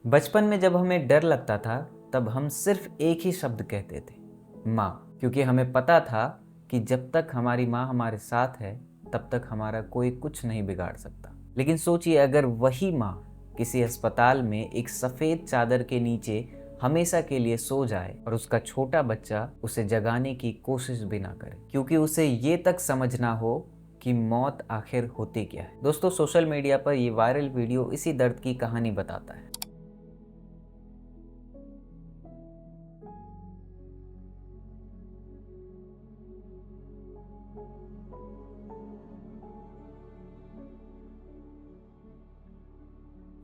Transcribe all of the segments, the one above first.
बचपन में जब हमें डर लगता था तब हम सिर्फ एक ही शब्द कहते थे, माँ। क्योंकि हमें पता था कि जब तक हमारी माँ हमारे साथ है तब तक हमारा कोई कुछ नहीं बिगाड़ सकता। लेकिन सोचिए, अगर वही माँ किसी अस्पताल में एक सफ़ेद चादर के नीचे हमेशा के लिए सो जाए और उसका छोटा बच्चा उसे जगाने की कोशिश भी ना करे, क्योंकि उसे ये तक समझना हो कि मौत आखिर होती क्या है। दोस्तों, सोशल मीडिया पर ये वायरल वीडियो इसी दर्द की कहानी बताता है।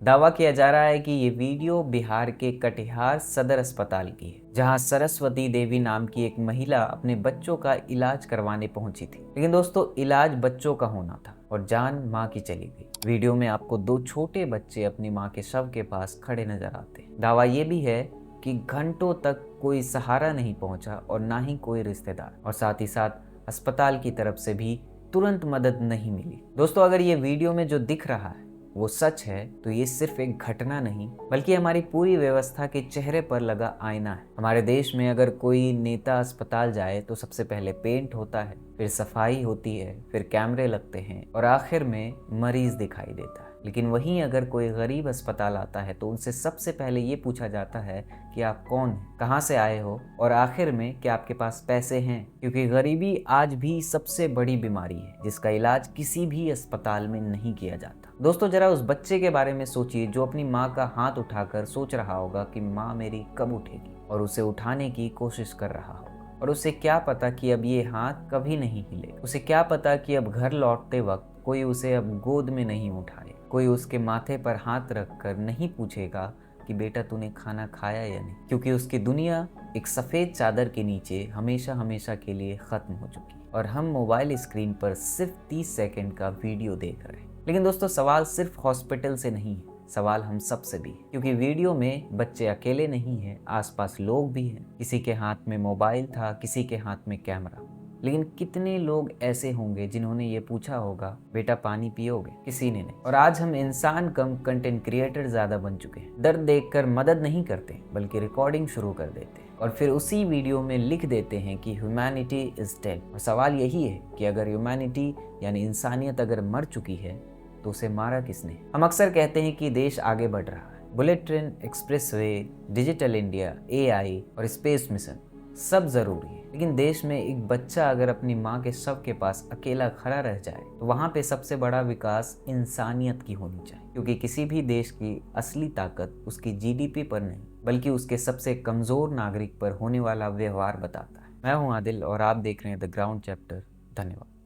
दावा किया जा रहा है कि ये वीडियो बिहार के कटिहार सदर अस्पताल की है, जहां सरस्वती देवी नाम की एक महिला अपने बच्चों का इलाज करवाने पहुंची थी। लेकिन दोस्तों, इलाज बच्चों का होना था और जान मां की चली गई। वीडियो में आपको दो छोटे बच्चे अपनी मां के शव के पास खड़े नजर आते हैं। दावा ये भी है कि घंटों तक कोई सहारा नहीं पहुंचा और ना ही कोई रिश्तेदार, और साथ ही साथ अस्पताल की तरफ से भी तुरंत मदद नहीं मिली। दोस्तों, अगर ये वीडियो में जो दिख रहा है वो सच है तो ये सिर्फ एक घटना नहीं बल्कि हमारी पूरी व्यवस्था के चेहरे पर लगा आईना है। हमारे देश में अगर कोई नेता अस्पताल जाए तो सबसे पहले पेंट होता है, फिर सफाई होती है, फिर कैमरे लगते हैं और आखिर में मरीज दिखाई देता है। लेकिन वहीं अगर कोई गरीब अस्पताल आता है तो उनसे सबसे पहले ये पूछा जाता है कि आप कौन हैं, कहाँ से आए हो और आखिर में कि आपके पास पैसे हैं। क्योंकि गरीबी आज भी सबसे बड़ी बीमारी है जिसका इलाज किसी भी अस्पताल में नहीं किया जाता। दोस्तों, जरा उस बच्चे के बारे में सोचिए जो अपनी माँ का हाथ उठाकर सोच रहा होगा कि माँ मेरी कब उठेगी, और उसे उठाने की कोशिश कर रहा होगा। और उसे क्या पता कि अब ये हाथ कभी नहीं हिले। उसे क्या पता कि अब घर लौटते वक्त कोई उसे अब गोद में नहीं उठाए, कोई उसके माथे पर हाथ रखकर नहीं पूछेगा कि बेटा तूने खाना खाया या नहीं, क्योंकि उसकी दुनिया एक सफ़ेद चादर के नीचे हमेशा हमेशा के लिए ख़त्म हो चुकी और हम मोबाइल स्क्रीन पर सिर्फ 30 सेकंड का वीडियो देख रहे हैं। लेकिन दोस्तों, सवाल सिर्फ हॉस्पिटल से नहीं है, सवाल हम सब से भी है। क्योंकि वीडियो में बच्चे अकेले नहीं हैं, आसपास लोग भी हैं। किसी के हाथ में मोबाइल था, किसी के हाथ में कैमरा। लेकिन कितने लोग ऐसे होंगे जिन्होंने ये पूछा होगा बेटा पानी पियोगे? किसी ने नहीं। और आज हम इंसान कम कंटेंट क्रिएटर ज्यादा बन चुके हैं। दर्द देखकर मदद नहीं करते बल्कि रिकॉर्डिंग शुरू कर देते हैं और फिर उसी वीडियो में लिख देते हैं कि ह्यूमैनिटी इज डेड। और सवाल यही है कि अगर ह्यूमैनिटी यानी इंसानियत अगर मर चुकी है तो उसे मारा किसने? हम अक्सर कहते हैं कि देश आगे बढ़ रहा है, bullet train, expressway, digital India, AI और स्पेस मिशन सब जरूरी है। लेकिन देश में एक बच्चा अगर अपनी माँ के शव के पास अकेला खड़ा रह जाए तो वहाँ पे सबसे बड़ा विकास इंसानियत की होनी चाहिए। क्योंकि किसी भी देश की असली ताकत उसकी जीडीपी पर नहीं बल्कि उसके सबसे कमजोर नागरिक पर होने वाला व्यवहार बताता है। मैं हूँ आदिल और आप देख रहे हैं द ग्राउंड चैप्टर। धन्यवाद।